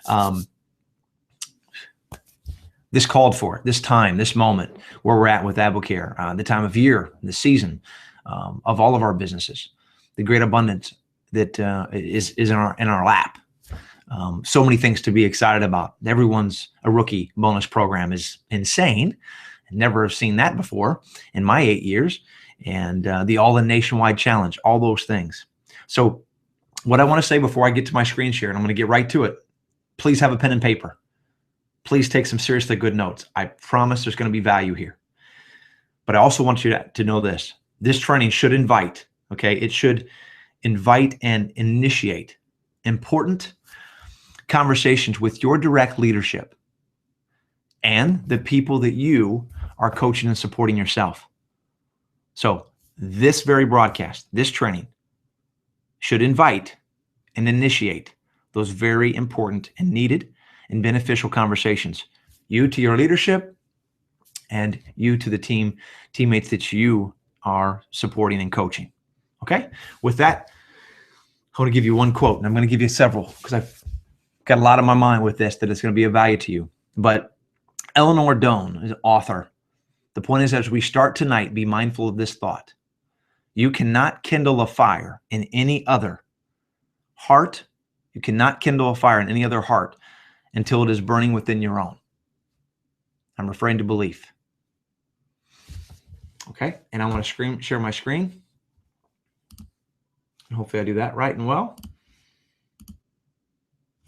Um, this called for this time, this moment where we're at with AdvoCare, the time of year, the season of all of our businesses, the great abundance that is in our lap. So many things to be excited about. Everyone's a rookie bonus program is insane. I never have seen that before in my 8 years. And the All-In Nationwide Challenge, all those things. So what I want to say before I get to my screen share, and I'm going to get right to it, please have a pen and paper. Please take some seriously good notes. I promise there's going to be value here. But I also want you to know this. This training should invite, okay? It should invite and initiate important conversations with your direct leadership and the people that you are coaching and supporting yourself. So this very broadcast, this training should invite and initiate those very important and needed and beneficial conversations. You to your leadership and you to the teammates that you are supporting and coaching. Okay? With that, I want to give you one quote, and I'm going to give you several because I've got a lot on my mind with this that is going to be of value to you. But Eleanor Doan is an author. The point is, as we start tonight, be mindful of this thought. You cannot kindle a fire in any other heart. You cannot kindle a fire in any other heart until it is burning within your own. I'm referring to belief. Okay, and I want to share my screen. And hopefully I do that right and well.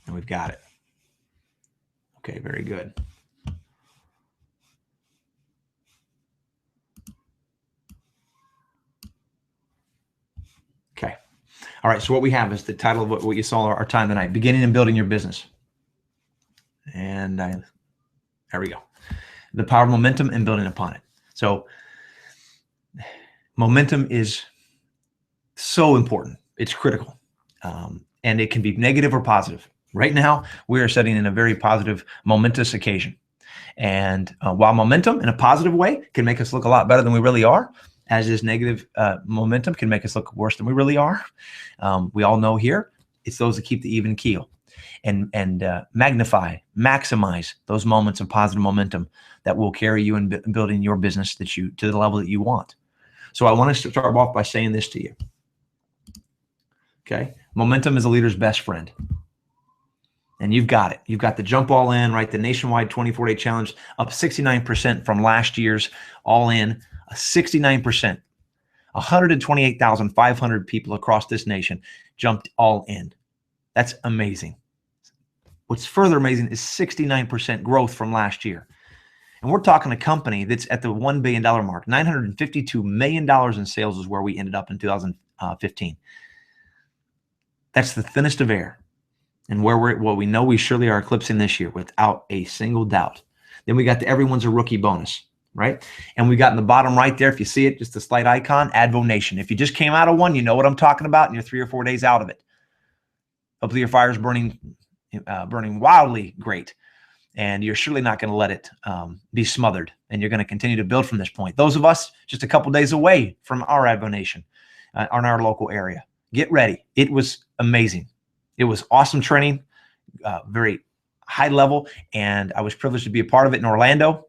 And we've got it. Okay, very good. Okay. All right, so what we have is the title of what you saw our time tonight, Beginning and Building Your Business. And there we go. The power of momentum and building upon it. So momentum is so important. It's critical. And it can be negative or positive. Right now, we are setting in a very positive, momentous occasion. And while momentum in a positive way can make us look a lot better than we really are, as is negative momentum can make us look worse than we really are. We all know here, it's those that keep the even keel and magnify, maximize those moments of positive momentum that will carry you in building your business to the level that you want. So I want to start off by saying this to you. Okay. Momentum is a leader's best friend. And you've got it. You've got the Jump All In, right? The nationwide 24-day challenge up 69% from last year's All In, 69%. 128,500 people across this nation jumped all in. That's amazing. What's further amazing is 69% growth from last year. And we're talking a company that's at the $1 billion mark. $952 million in sales is where we ended up in 2015. That's the thinnest of air. And where we know we surely are eclipsing this year without a single doubt. Then we got the Everyone's a Rookie bonus, right? And we got in the bottom right there, if you see it, just a slight icon, Advo Nation. If you just came out of one, you know what I'm talking about, and you're 3 or 4 days out of it. Hopefully your fire's burning wildly great. And you're surely not going to let it be smothered. And you're going to continue to build from this point. Those of us just a couple days away from our Advo Nation on our local area. Get ready. It was amazing. It was awesome training, very high level, and I was privileged to be a part of it in Orlando,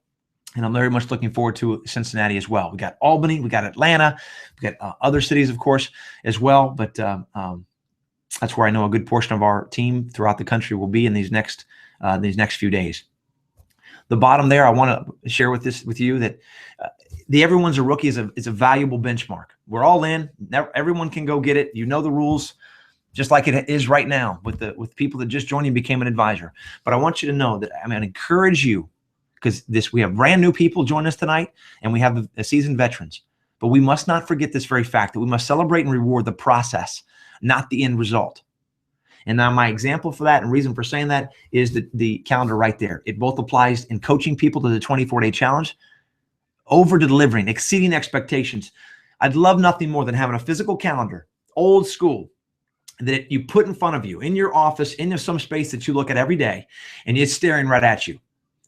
and I'm very much looking forward to Cincinnati as well. We got Albany, we got Atlanta, we got other cities, of course, as well, but that's where I know a good portion of our team throughout the country will be in these next few days. The bottom there, I want to share with you that the Everyone's a Rookie is a valuable benchmark. We're all in. Everyone can go get it. You know the rules. Just like it is right now with people that just joined and became an advisor. But I want you to know that I'm going to encourage you, because we have brand new people join us tonight, and we have the seasoned veterans. But we must not forget this very fact that we must celebrate and reward the process, not the end result. And now my example for that and reason for saying that is the calendar right there. It both applies in coaching people to the 24-day challenge, over delivering, exceeding expectations. I'd love nothing more than having a physical calendar, old school, that you put in front of you in your office, in some space that you look at every day, and it's staring right at you.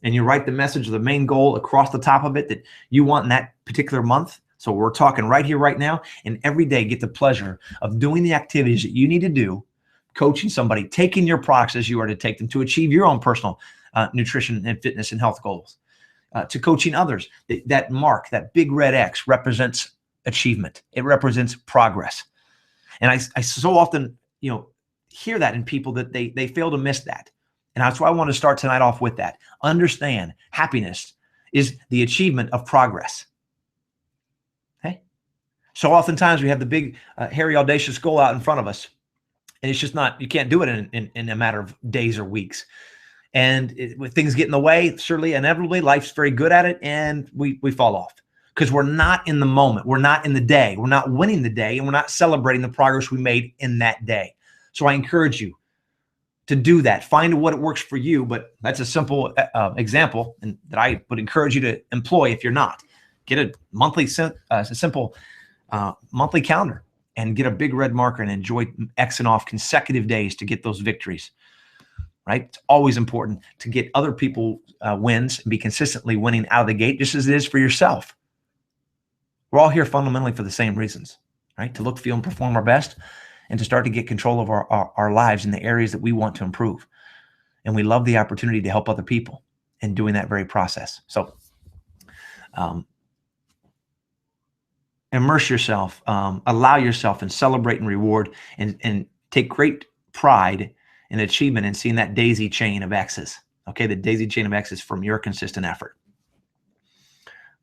And you write the message of the main goal across the top of it that you want in that particular month. So we're talking right here, right now, and every day get the pleasure of doing the activities that you need to do coaching somebody, taking your products as you are to take them to achieve your own personal nutrition and fitness and health goals, to coaching others. That mark, that big red X, represents achievement. It represents progress. And I so often, hear that in people that they fail to miss that. And that's why I want to start tonight off with that. Understand happiness is the achievement of progress. Okay? So oftentimes we have the big, hairy, audacious goal out in front of us. And it's just not, you can't do it in a matter of days or weeks. And when things get in the way, certainly, inevitably, life's very good at it, and we fall off because we're not in the moment. We're not in the day. We're not winning the day, and we're not celebrating the progress we made in that day. So I encourage you to do that. Find what works for you, but that's a simple example and that I would encourage you to employ if you're not. Get a monthly, simple monthly calendar and get a big red marker and enjoy Xing off consecutive days to get those victories. Right? It's always important to get other people wins and be consistently winning out of the gate, just as it is for yourself. We're all here fundamentally for the same reasons, right? To look, feel, and perform our best, and to start to get control of our lives in the areas that we want to improve. And we love the opportunity to help other people in doing that very process. So immerse yourself, allow yourself, and celebrate and reward, and take great pride and achievement in seeing that daisy chain of X's. Okay, the daisy chain of X's from your consistent effort.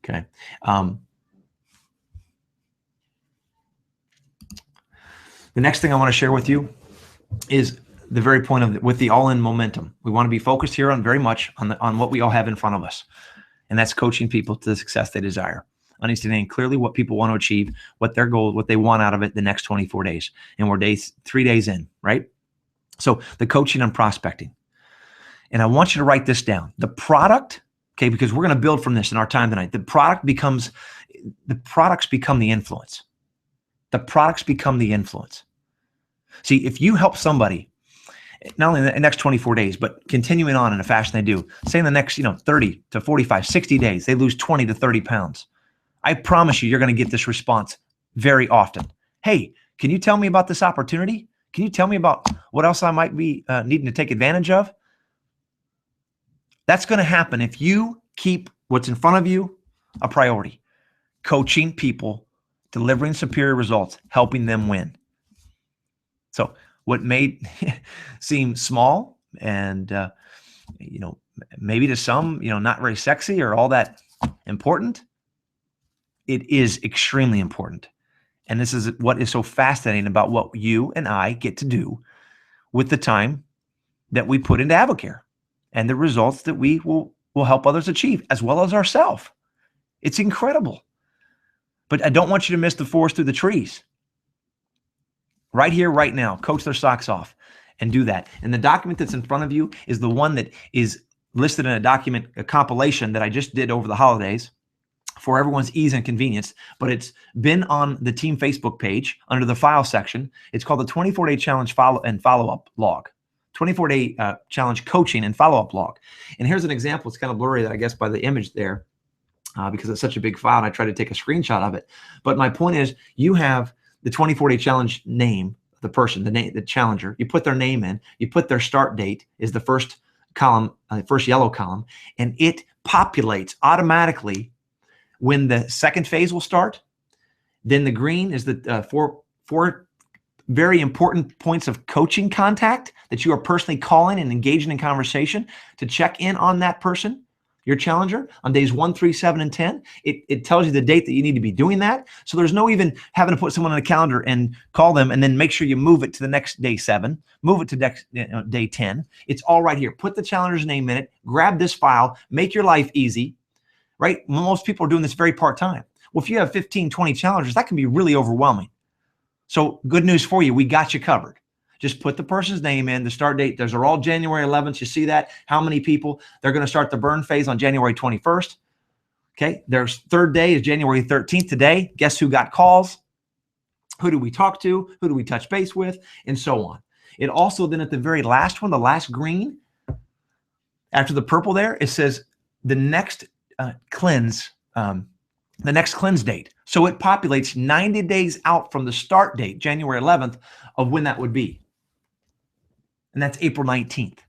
Okay. The next thing I want to share with you is the very point of with the all-in momentum. We want to be focused here on very much on what we all have in front of us, and that's coaching people to the success they desire. Understanding clearly what people want to achieve, what their goals, what they want out of it the next 24 days, and we're 3 days in, right? So the coaching and prospecting. And I want you to write this down. The product, okay, because we're going to build from this in our time tonight. The products become the influence. The products become the influence. See, if you help somebody, not only in the next 24 days, but continuing on in a fashion they do, say in the next 30 to 45, 60 days, they lose 20 to 30 pounds. I promise you're going to get this response very often. Hey, can you tell me about this opportunity? Can you tell me about what else I might be needing to take advantage of? That's going to happen if you keep what's in front of you a priority. Coaching people, delivering superior results, helping them win. So what may seem small and, maybe to some, not very sexy or all that important, it is extremely important. And this is what is so fascinating about what you and I get to do with the time that we put into AdvoCare and the results that we will help others achieve, as well as ourselves. It's incredible. But I don't want you to miss the forest through the trees. Right here, right now, coach their socks off and do that. And the document that's in front of you is the one that is listed in a compilation that I just did over the holidays for everyone's ease and convenience, but it's been on the team Facebook page under the file section. It's called the 24-day challenge follow-up log, 24-day challenge coaching and follow-up log. And here's an example. It's kind of blurry, I guess, by the image there because it's such a big file, and I tried to take a screenshot of it. But my point is, you have the 24-day challenge name, the person, the challenger. You put their name in. You put their start date is the first column, first yellow column, and it populates automatically when the second phase will start. Then the green is the four very important points of coaching contact that you are personally calling and engaging in conversation to check in on that person, your challenger, on days 1, 3, 7, and 10. It tells you the date that you need to be doing that. So there's no even having to put someone on a calendar and call them and then make sure you move it to the next day 7, move it to next day 10. It's all right here. Put the challenger's name in it, grab this file, make your life easy. Right? Most people are doing this very part-time. Well, if you have 15, 20 challengers, that can be really overwhelming. So good news for you. We got you covered. Just put the person's name in, the start date. Those are all January 11th. You see that? How many people? They're going to start the burn phase on January 21st. Okay. Their third day is January 13th today. Guess who got calls? Who do we talk to? Who do we touch base with? And so on. It also then at the very last one, the last green, after the purple there, it says the next cleanse date. So it populates 90 days out from the start date, January 11th, of when that would be. and that's April 19th.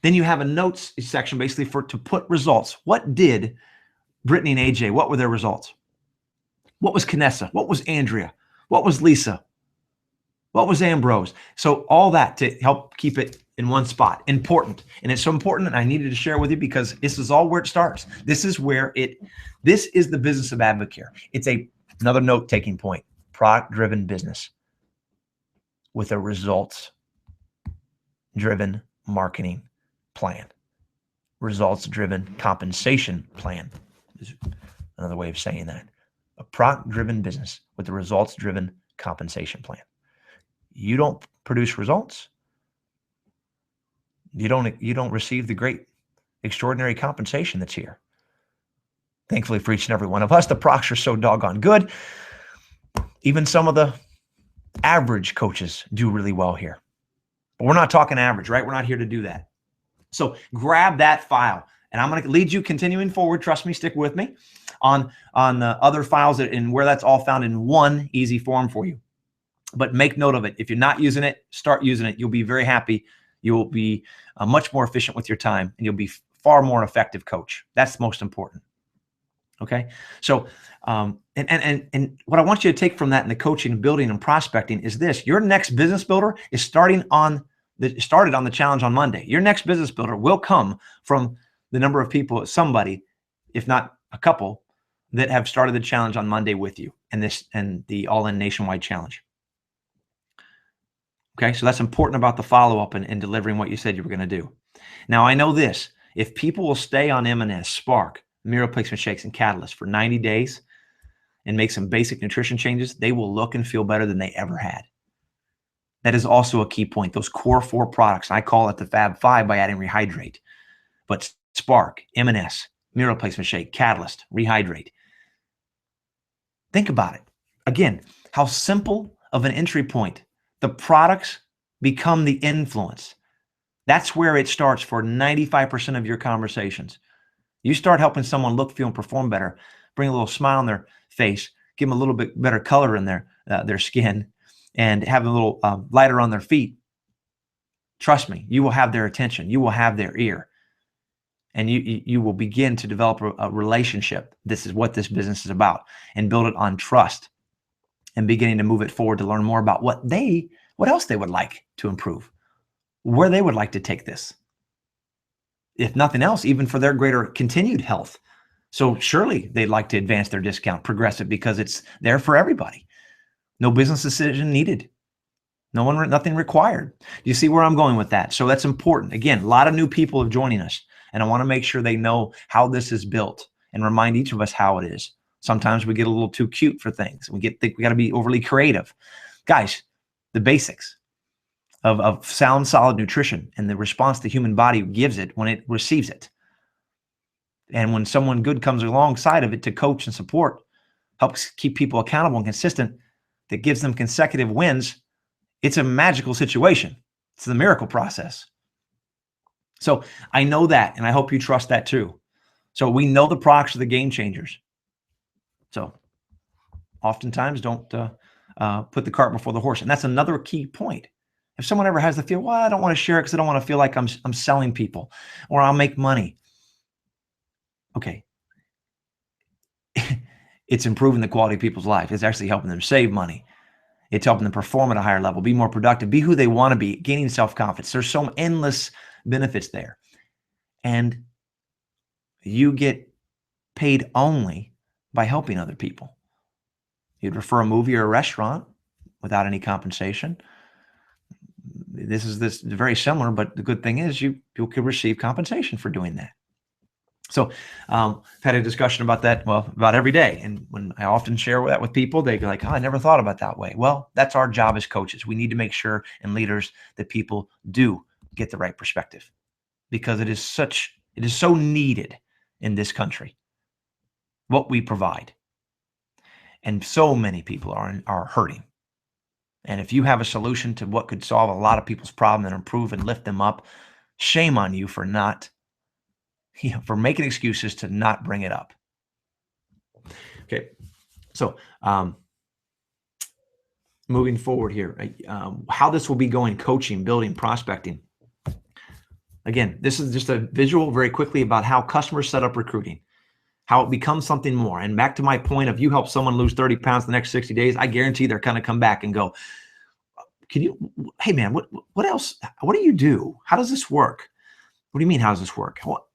Then you have a notes section basically to put results. What did Brittany and AJ, what were their results? What was Canessa? What was Andrea? What was Lisa? What was Ambrose? So all that to help keep it in one spot. Important. And it's so important, and I needed to share with you because this is all where it starts. This is the business of Advocare. It's another note-taking point. Product-driven business with a results-driven marketing plan. Results-driven compensation plan is another way of saying that. A product-driven business with a results-driven compensation plan. You don't produce results, you don't receive the great, extraordinary compensation that's here. Thankfully for each and every one of us, the products are so doggone good. Even some of the average coaches do really well here. But we're not talking average, right? We're not here to do that. So grab that file, and I'm going to lead you continuing forward. Trust me, stick with me on other files and where that's all found in one easy form for you. But make note of it. If you're not using it, start using it. You'll be very happy. You'll be much more efficient with your time, and you'll be far more effective coach. That's most important. Okay. So, and what I want you to take from that in the coaching, building, and prospecting is this: your next business builder is started on the challenge on Monday. Your next business builder will come from the number of people, somebody, if not a couple, that have started the challenge on Monday with you, and the All-In Nationwide Challenge. Okay, so that's important about the follow-up and delivering what you said you were going to do. Now, I know this. If people will stay on M&S, Spark, Meal Replacement Shakes, and Catalyst for 90 days and make some basic nutrition changes, they will look and feel better than they ever had. That is also a key point. Those core 4 products, I call it the Fab 5 by adding Rehydrate. But Spark, M&S, Meal Replacement Shake, Catalyst, Rehydrate. Think about it. Again, how simple of an entry point. The products become the influence. That's where it starts for 95% of your conversations. You start helping someone look, feel, and perform better, bring a little smile on their face, give them a little bit better color in their skin, and have a little lighter on their feet. Trust me, you will have their attention. You will have their ear. And you will begin to develop a relationship. This is what this business is about, and build it on trust. And beginning to move it forward to learn more about what else they would like to improve, where they would like to take this. If nothing else, even for their greater continued health. So surely they'd like to advance their discount, progress it, because it's there for everybody. No business decision needed. Nothing required. You see where I'm going with that? So that's important. Again, a lot of new people are joining us, and I want to make sure they know how this is built and remind each of us how it is. Sometimes we get a little too cute for things. We think we got to be overly creative. Guys, the basics of sound, solid nutrition and the response the human body gives it when it receives it. And when someone good comes alongside of it to coach and support, helps keep people accountable and consistent, that gives them consecutive wins, it's a magical situation. It's the miracle process. So I know that, and I hope you trust that too. So we know the products are the game changers. So oftentimes don't put the cart before the horse. And that's another key point. If someone ever has the feel, well, I don't want to share it because I don't want to feel like I'm selling people or I'll make money. Okay. It's improving the quality of people's life. It's actually helping them save money. It's helping them perform at a higher level, be more productive, be who they want to be, gaining self-confidence. There's so endless benefits there. And you get paid only by helping other people. You'd refer a movie or a restaurant without any compensation. This is very similar, but the good thing is you could receive compensation for doing that. So I've had a discussion about that, well, about every day. And when I often share that with people, they go like, oh, I never thought about that way. Well, that's our job as coaches. We need to make sure, and leaders, that people do get the right perspective, because it is so needed in this country, what we provide. And so many people are hurting. And if you have a solution to what could solve a lot of people's problem and improve and lift them up, shame on you for making excuses to not bring it up. Okay. So moving forward here, how this will be going, coaching, building, prospecting. Again, this is just a visual very quickly about how customers set up recruiting, how it becomes something more. And back to my point of, you help someone lose 30 pounds in the next 60 days, I guarantee they're going to come back and go, can you, hey man, what else? What do you do? How does this work? What do you mean, how does this work? Well,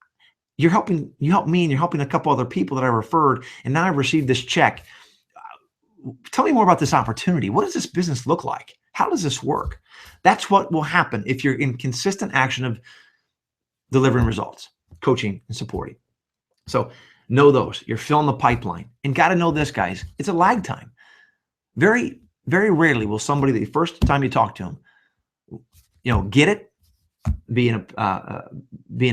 you help me and you're helping a couple other people that I referred, and now I've received this check. Tell me more about this opportunity. What does this business look like? How does this work? That's what will happen if you're in consistent action of delivering results, coaching and supporting. So know those. You're filling the pipeline. And got to know this, guys. It's a lag time. Very, very rarely will somebody, the first time you talk to them, get it, be in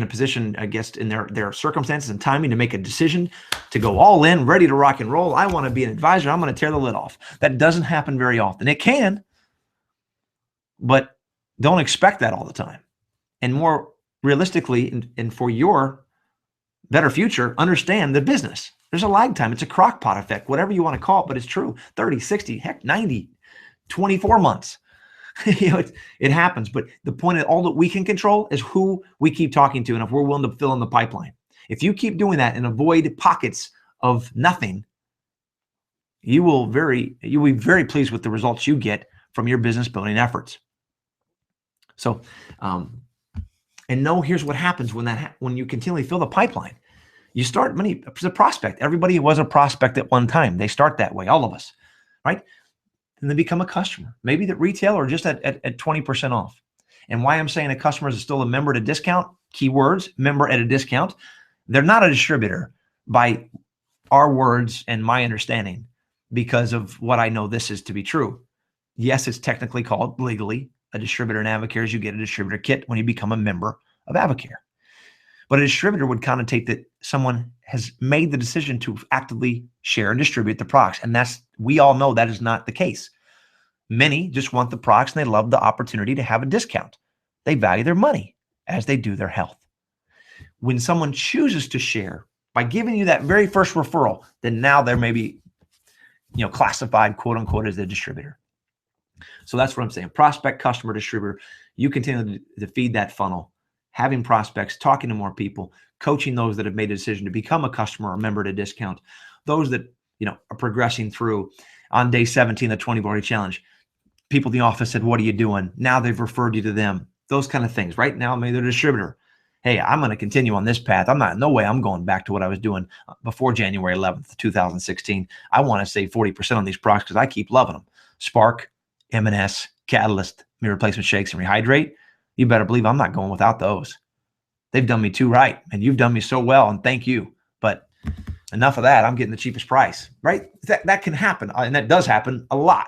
a position, I guess, in their circumstances and timing to make a decision to go all in, ready to rock and roll. I want to be an advisor. I'm going to tear the lid off. That doesn't happen very often. It can, but don't expect that all the time. And more realistically, and for your better future, understand the business. There's a lag time. It's a crock pot effect, whatever you want to call it, but it's true. 30, 60, heck, 90, 24 months. It happens. But the point of all that we can control is who we keep talking to and if we're willing to fill in the pipeline. If you keep doing that and avoid pockets of nothing, you'll be very pleased with the results you get from your business building efforts. So, and know here's what happens when you continually fill the pipeline. You start as a prospect. Everybody was a prospect at one time. They start that way, all of us, right? And they become a customer, maybe at retail or just at 20% off. And why I'm saying a customer is still a member at a discount, keywords, member at a discount. They're not a distributor by our words and my understanding because of what I know this is to be true. Yes, it's technically called legally a distributor in AdvoCare, as you get a distributor kit when you become a member of AdvoCare. But a distributor would connotate that someone has made the decision to actively share and distribute the products. And we all know that is not the case. Many just want the products and they love the opportunity to have a discount. They value their money as they do their health. When someone chooses to share by giving you that very first referral, then now they're maybe, classified, quote unquote, as a distributor. So that's what I'm saying. Prospect, customer, distributor. You continue to feed that funnel, having prospects, talking to more people, coaching those that have made a decision to become a customer or a member at a discount, those that are progressing through. On day 17, the 20-body challenge, people in the office said, what are you doing? Now they've referred you to them. Those kind of things. Right now, maybe they're a distributor. Hey, I'm going to continue on this path. No way I'm going back to what I was doing before January 11th, 2016. I want to save 40% on these products because I keep loving them. Spark, M&S, Catalyst, meal replacement shakes, and Rehydrate. You better believe I'm not going without those. They've done me too right, and you've done me so well, and thank you. But enough of that. I'm getting the cheapest price, right? That can happen, and that does happen a lot.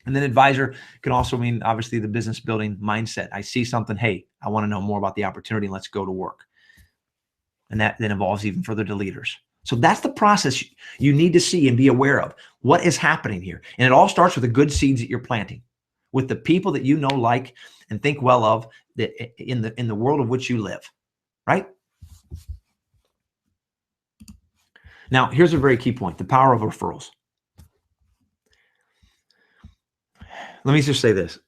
And then advisor can also mean, obviously, the business building mindset. I see something, hey, I want to know more about the opportunity, and let's go to work. And that then evolves even further to leaders. So that's the process you need to see and be aware of. What is happening here? And it all starts with the good seeds that you're planting, with the people that you know, like, and think well of that in the world of which you live, right? Now, here's a very key point, the power of referrals. Let me just say this.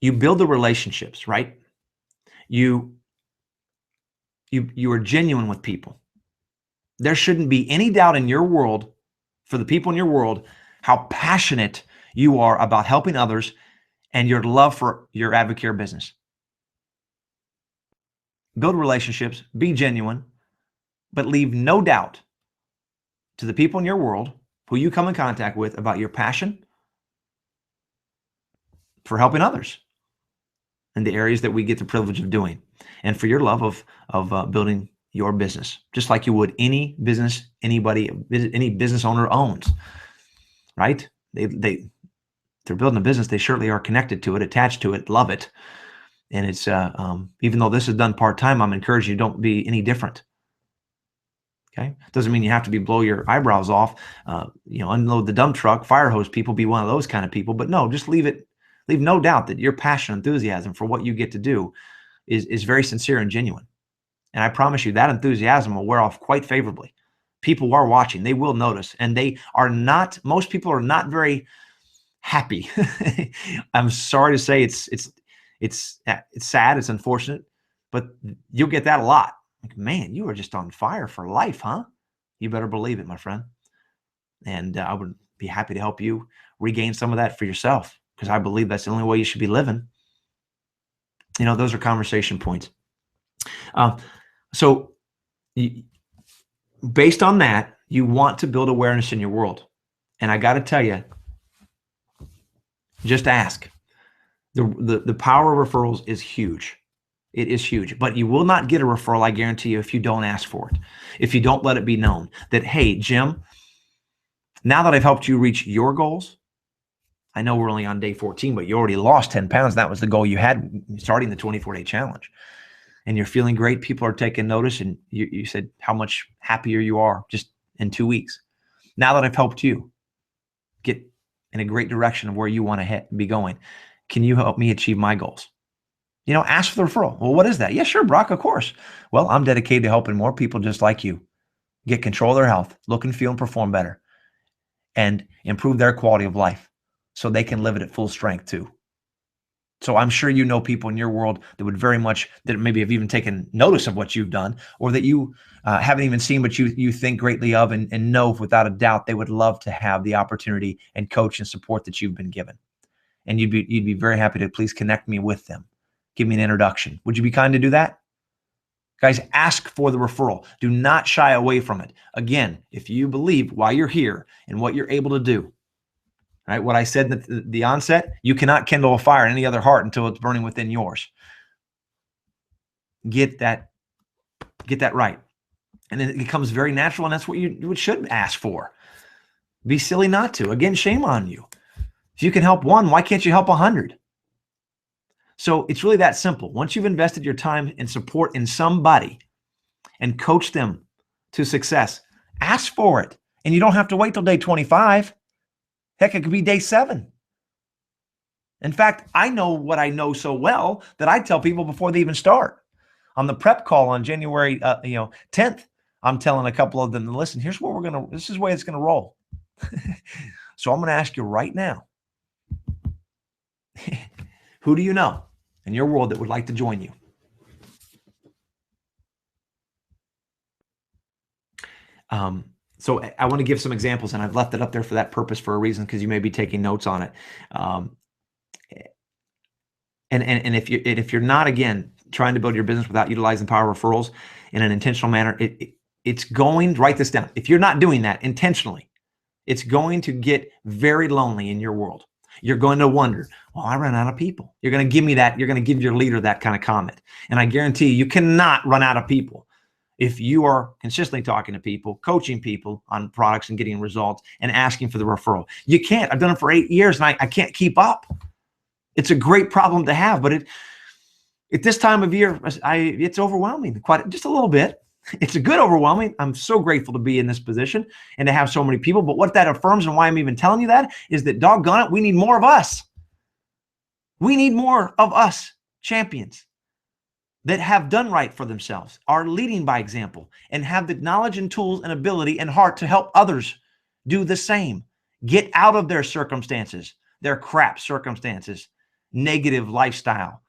You build the relationships, right? You are genuine with people. There shouldn't be any doubt in your world, for the people in your world, how passionate you are about helping others and your love for your AdvoCare business. Build relationships, be genuine, but leave no doubt to the people in your world who you come in contact with about your passion for helping others in the areas that we get the privilege of doing, and for your love of building your business, just like you would any business any business owner owns, right? They're building a business. They surely are connected to it, attached to it, love it. And it's even though this is done part-time, I'm encouraging you, don't be any different. Okay, doesn't mean you have to blow your eyebrows off, unload the dump truck, fire hose people, be one of those kind of people. But no, just leave no doubt that your passion, enthusiasm for what you get to do is very sincere and genuine. And I promise you that enthusiasm will wear off quite favorably. People are watching, they will notice, and most people are not very happy. I'm sorry to say it's sad, it's unfortunate, but you'll get that a lot. Like, man, you are just on fire for life, huh? You better believe it, my friend. And I would be happy to help you regain some of that for yourself, because I believe that's the only way you should be living. You know, those are conversation points. So based on that, you want to build awareness in your world. And I got to tell you, just ask. The power of referrals is huge. It is huge, but you will not get a referral, I guarantee you, if you don't ask for it. If you don't let it be known that, hey, Jim, now that I've helped you reach your goals, I know we're only on day 14, but you already lost 10 pounds. That was the goal you had starting the 24-day challenge. And you're feeling great. People are taking notice. And you said how much happier you are just in 2 weeks. Now that I've helped you get in a great direction of where you want to be going, can you help me achieve my goals? You know, ask for the referral. Well, what is that? Yeah, sure, Brock, of course. Well, I'm dedicated to helping more people just like you get control of their health, look and feel and perform better, and improve their quality of life so they can live it at full strength too. So I'm sure you know people in your world that would very much, that maybe have even taken notice of what you've done, or that you haven't even seen, but you think greatly of, and know without a doubt they would love to have the opportunity and coach and support that you've been given. And you'd be very happy to please connect me with them. Give me an introduction. Would you be kind to do that? Guys, ask for the referral. Do not shy away from it. Again, if you believe why you're here and what you're able to do, right? What I said at the onset, you cannot kindle a fire in any other heart until it's burning within yours. Get that right. And then it becomes very natural, and that's what you should ask for. Be silly not to. Again, shame on you. If you can help one, why can't you help 100? So it's really that simple. Once you've invested your time and support in somebody and coach them to success, ask for it. And you don't have to wait till day 25. Heck, it could be day 7. In fact, I know what I know so well that I tell people before they even start. On the prep call on January 10th, I'm telling a couple of them to listen, this is the way it's going to roll. So I'm going to ask you right now, who do you know in your world that would like to join you? So I want to give some examples, and I've left it up there for that purpose for a reason, because you may be taking notes on it. And if you're not, again, trying to build your business without utilizing the power of referrals in an intentional manner, it's going to, write this down. If you're not doing that intentionally, it's going to get very lonely in your world. You're going to wonder, well, I ran out of people. You're going to give me that. You're going to give your leader that kind of comment. And I guarantee you cannot run out of people if you are consistently talking to people, coaching people on products and getting results, and asking for the referral. You can't. I've done it for 8 years, and I can't keep up. It's a great problem to have, but at this time of year, it's overwhelming, just a little bit. It's a good overwhelming. I'm so grateful to be in this position and to have so many people. But what that affirms, and why I'm even telling you that, is that, doggone it, we need more of us. We need more of us champions that have done right for themselves, are leading by example, and have the knowledge and tools and ability and heart to help others do the same. Get out of their circumstances, their crap circumstances, negative lifestyle,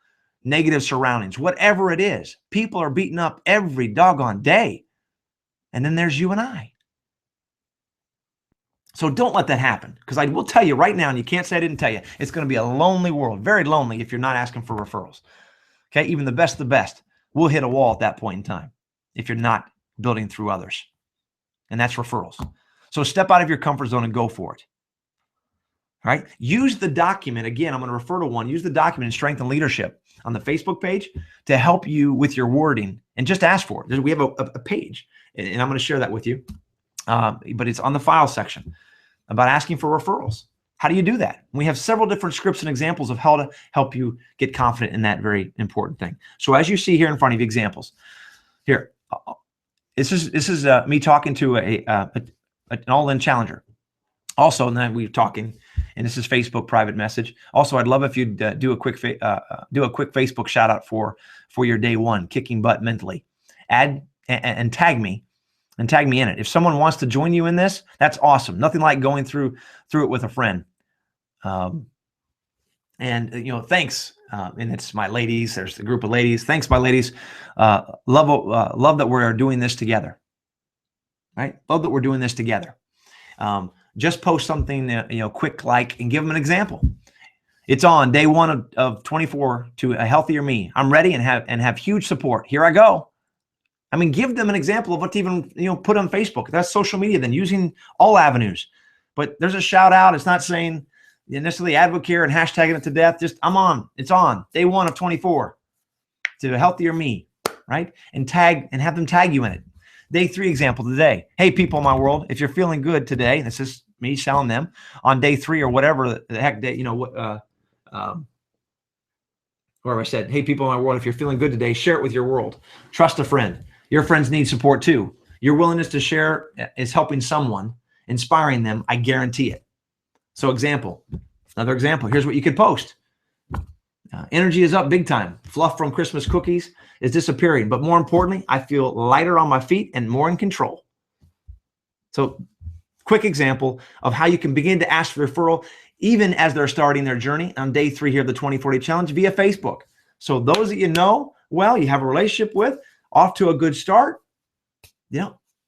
negative surroundings, whatever it is. People are beaten up every doggone day. And then there's you and I. So don't let that happen, because I will tell you right now, and you can't say I didn't tell you, it's going to be a lonely world, very lonely, if you're not asking for referrals. Okay, even the best of the best will hit a wall at that point in time if you're not building through others. And that's referrals. So step out of your comfort zone and go for it. All right, use the document. Again, I'm going to refer to one. Use the document in Strength and Leadership on the Facebook page to help you with your wording, and just ask for it. We have a page, and I'm going to share that with you. But it's on the file section about asking for referrals. How do you do that? We have several different scripts and examples of how to help you get confident in that very important thing. So as you see here in front of you, examples. Here, this is me talking to an all-in challenger. Also, and then we're talking, and this is Facebook private message. Also, I'd love if you'd do a quick Facebook shout out for your day one, kicking butt mentally. Add and tag me. And tag me in it. If someone wants to join you in this, that's awesome. Nothing like going through it with a friend. And thanks. And it's my ladies. There's the group of ladies. Thanks, my ladies. Love that we're doing this together. Right? Love that we're doing this together. Just post something, quick like, and give them an example. It's on day one of 24 to a healthier me. I'm ready and have huge support. Here I go. I mean, give them an example of what to even put on Facebook. That's social media. Then using all avenues. But there's a shout out. It's not saying necessarily advocate and hashtagging it to death. Just I'm on. It's on day one of 24 to a healthier me, right? And tag and have them tag you in it. Day 3 example today. Hey, people in my world, if you're feeling good today, this is me telling them on day 3 or whatever the heck day, where I said, hey, people in my world, if you're feeling good today, share it with your world. Trust a friend. Your friends need support too. Your willingness to share is helping someone, inspiring them. I guarantee it. So another example. Here's what you could post. Energy is up big time. Fluff from Christmas cookies is disappearing. But more importantly, I feel lighter on my feet and more in control. So quick example of how you can begin to ask for referral even as they're starting their journey on day 3 here of the 2040 challenge via Facebook. So those that you have a relationship with, off to a good start,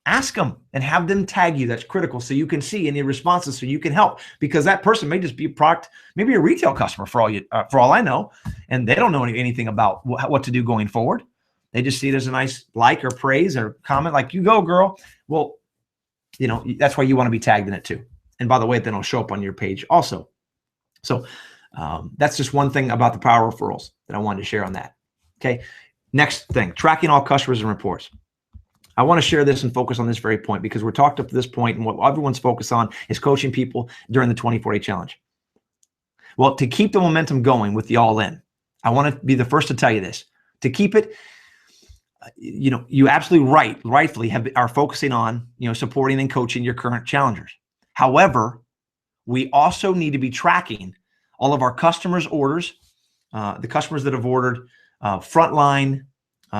ask them and have them tag you. That's critical so you can see any responses so you can help, because that person may just be a product, maybe a retail customer for all I know, and they don't know anything about what to do going forward. They just see it as a nice like or praise or comment like, you go, girl. Well, that's why you want to be tagged in it too. And by the way, then it'll show up on your page also. So that's just one thing about the power of referrals that I wanted to share on that. Okay. Next thing, tracking all customers and reports. I want to share this and focus on this very point because we're talked up to this point, and what everyone's focused on is coaching people during the 2040 challenge. Well, to keep the momentum going with the all-in, I want to be the first to tell you this. To keep it, you absolutely rightfully are focusing on, supporting and coaching your current challengers. However, we also need to be tracking all of our customers' orders, the customers that have ordered, frontline,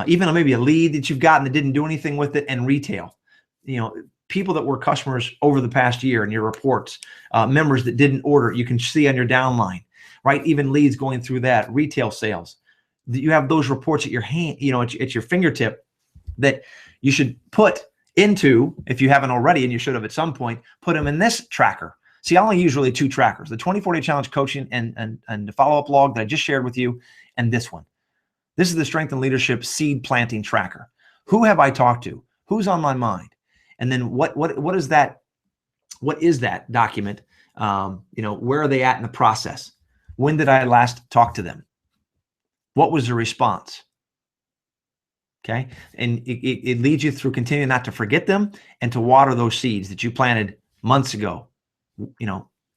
even maybe a lead that you've gotten that didn't do anything with it, and retail. People that were customers over the past year in your reports, members that didn't order, you can see on your downline, right? Even leads going through that, retail sales. You have those reports at your hand, at your fingertip that you should put into, if you haven't already, and you should have at some point, put them in this tracker. See, I only use really 2 trackers, the 2040 challenge coaching and the follow-up log that I just shared with you, and this one. This is the Strength and Leadership seed planting tracker. Who have I talked to? Who's on my mind? And then what is that? What is that document? Where are they at in the process? When did I last talk to them? What was the response? Okay. And it leads you through continuing not to forget them and to water those seeds that you planted months ago,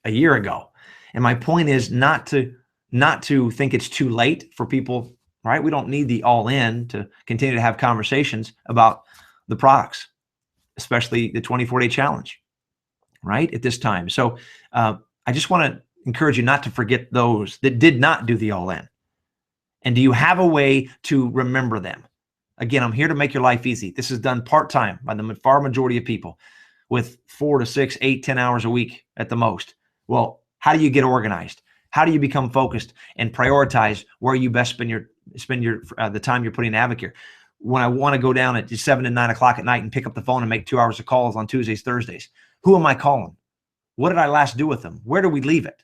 a year ago. And my point is not to think it's too late for people, right? We don't need the all-in to continue to have conversations about the products, especially the 24-day challenge, right? At this time. So I just want to encourage you not to forget those that did not do the all-in. And do you have a way to remember them? Again, I'm here to make your life easy. This is done part-time by the far majority of people with 4 to 6, 8, 10 hours a week at the most. Well, how do you get organized? How do you become focused and prioritize where you best spend the time you're putting in Advocare? When I want to go down at 7 and 9 o'clock at night and pick up the phone and make 2 hours of calls on Tuesdays, Thursdays, who am I calling? What did I last do with them? Where do we leave it?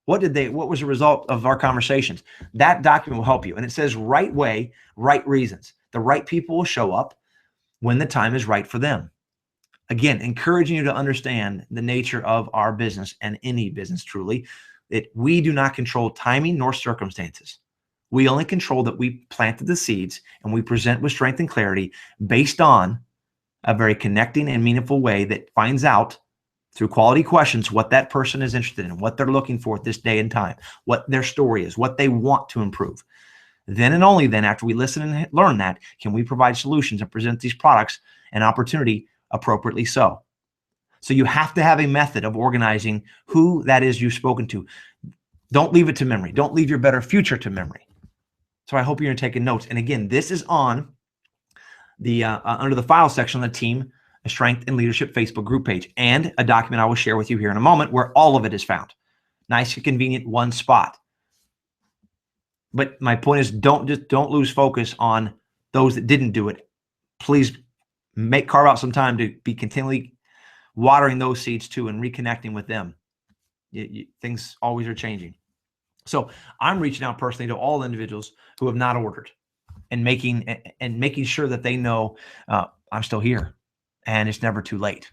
What was the result of our conversations? That document will help you. And it says right way, right reasons. The right people will show up when the time is right for them. Again, encouraging you to understand the nature of our business, and any business truly, that we do not control timing nor circumstances. We only control that we planted the seeds, and we present with strength and clarity based on a very connecting and meaningful way that finds out through quality questions what that person is interested in, what they're looking for at this day and time, what their story is, what they want to improve. Then and only then, after we listen and learn that, can we provide solutions and present these products and opportunity appropriately so. So you have to have a method of organizing who that is you've spoken to. Don't leave it to memory. Don't leave your better future to memory. So I hope you're taking notes. And again, this is on the under the file section on the Team Strength and Leadership Facebook group page, and a document I will share with you here in a moment where all of it is found. Nice and convenient, one spot. But my point is, don't lose focus on those that didn't do it. Please carve out some time to be continually watering those seeds too and reconnecting with them. Things always are changing. So I'm reaching out personally to all individuals who have not ordered, and making sure that they know I'm still here and it's never too late.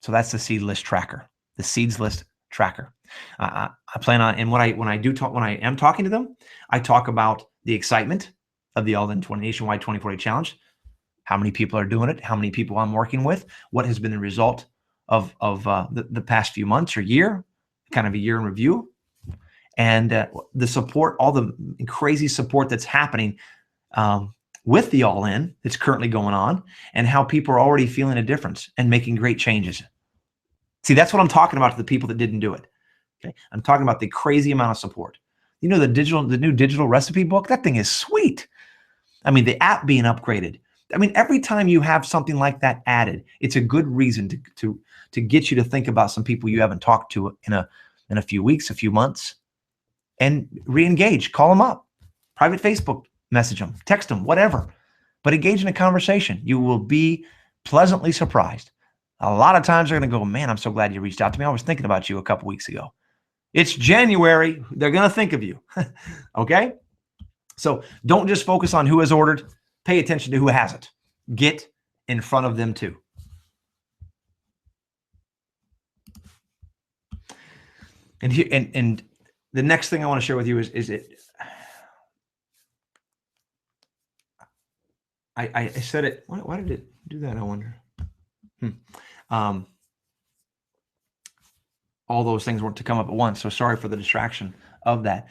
So that's the seed list tracker, the seeds list tracker. I plan on, and when I am talking to them, I talk about the excitement of the All In Nationwide 24-Day Challenge, how many people are doing it, how many people I'm working with, what has been the result of the past few months or year, kind of a year in review, and the support, all the crazy support that's happening with the All In that's currently going on, and how people are already feeling a difference and making great changes. See, that's what I'm talking about to the people that didn't do it. Okay, I'm talking about the crazy amount of support. You know, the new digital recipe book, that thing is sweet. I mean, the app being upgraded. I mean, every time you have something like that added, it's a good reason to get you to think about some people you haven't talked to in a few weeks, a few months, and re-engage. Call them up, private Facebook message them, text them, whatever. But engage in a conversation. You will be pleasantly surprised. A lot of times they're going to go, man, I'm so glad you reached out to me. I was thinking about you a couple weeks ago. It's January. They're going to think of you. Okay? So don't just focus on who has ordered. Pay attention to who hasn't. Get in front of them too. And here, and the next thing I want to share with you is it. I said it. Why did it do that? I wonder. All those things weren't to come up at once, so sorry for the distraction of that.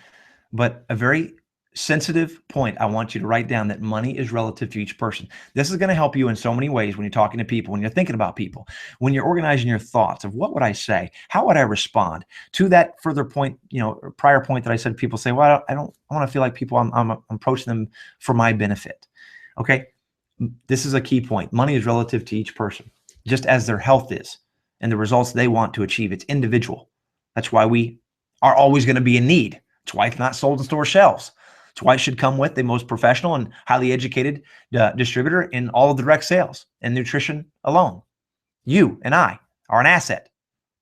But a very sensitive point I want you to write down, that money is relative to each person. This is going to help you in so many ways when you're talking to people, when you're thinking about people, when you're organizing your thoughts of what would I say, how would I respond to that further point, prior point that I said. People say, well, I want to feel like people, I'm approaching them for my benefit. Okay, this is a key point. Money is relative to each person, just as their health is, and the results they want to achieve. It's individual. That's why we are always going to be in need. That's why it's not sold in store shelves. That's why it should come with the most professional and highly educated distributor in all of the direct sales and nutrition alone. You and I are an asset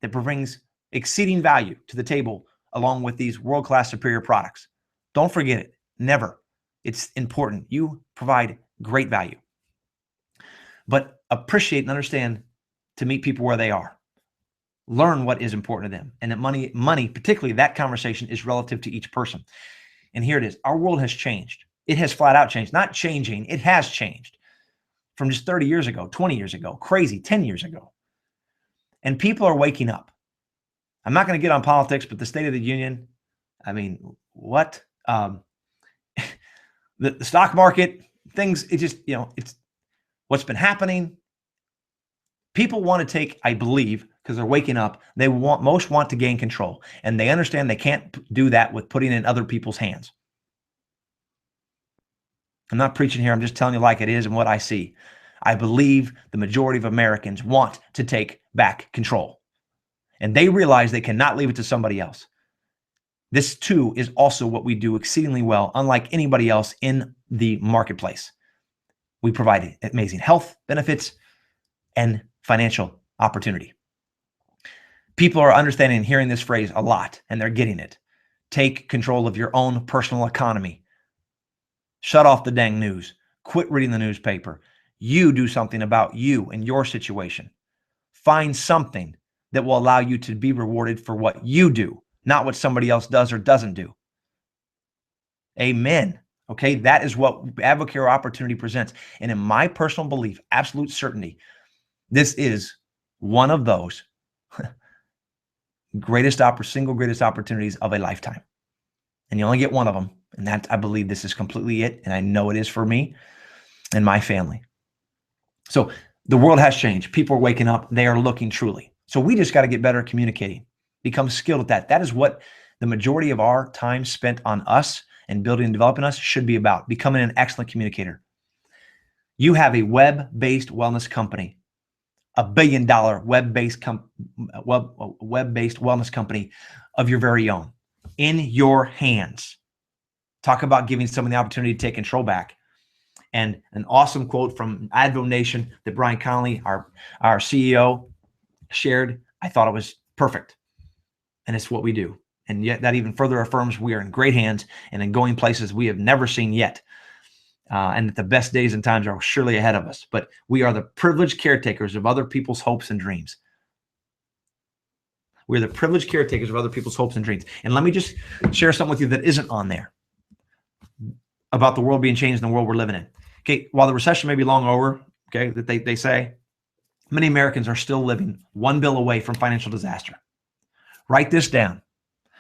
that brings exceeding value to the table along with these world-class superior products. Don't forget it. Never. It's important. You provide great value. But appreciate and understand to meet people where they are. Learn what is important to them. And that money, particularly that conversation, is relative to each person. And here it is. Our world has changed. It has flat out changed. Not changing. It has changed from just 30 years ago, 20 years ago, crazy, 10 years ago. And people are waking up. I'm not going to get on politics, but the State of the Union, I mean, what? The stock market, things, it just, it's what's been happening. People want to take, I believe, because they're waking up, most want to gain control. And they understand they can't do that with putting it in other people's hands. I'm not preaching here. I'm just telling you like it is and what I see. I believe the majority of Americans want to take back control. And they realize they cannot leave it to somebody else. This too is also what we do exceedingly well, unlike anybody else in the marketplace. We provide amazing health benefits and financial opportunity. People are understanding and hearing this phrase a lot, and they're getting it. Take control of your own personal economy. Shut off the dang news. Quit reading the newspaper. You do something about you and your situation. Find something that will allow you to be rewarded for what you do, not what somebody else does or doesn't do. Amen. Okay, that is what Advocare Opportunity presents. And in my personal belief, absolute certainty, this is one of those single greatest opportunities of a lifetime. And you only get one of them. And that, I believe this is completely it. And I know it is for me and my family. So the world has changed. People are waking up. They are looking truly. So we just got to get better at communicating, become skilled at that. That is what the majority of our time spent on us and building and developing us should be about, becoming an excellent communicator. You have a web-based wellness company. $1 billion web-based web-based wellness company of your very own in your hands. Talk about giving someone the opportunity to take control back. And an awesome quote from Advo Nation that Brian Connolly, our CEO, shared. I thought it was perfect. And it's what we do. And yet that even further affirms we are in great hands and in going places we have never seen yet. And that the best days and times are surely ahead of us. But we are the privileged caretakers of other people's hopes and dreams. We're the privileged caretakers of other people's hopes and dreams. And let me just share something with you that isn't on there about the world being changed and the world we're living in. Okay, while the recession may be long over, okay, that they say, many Americans are still living one bill away from financial disaster. Write this down.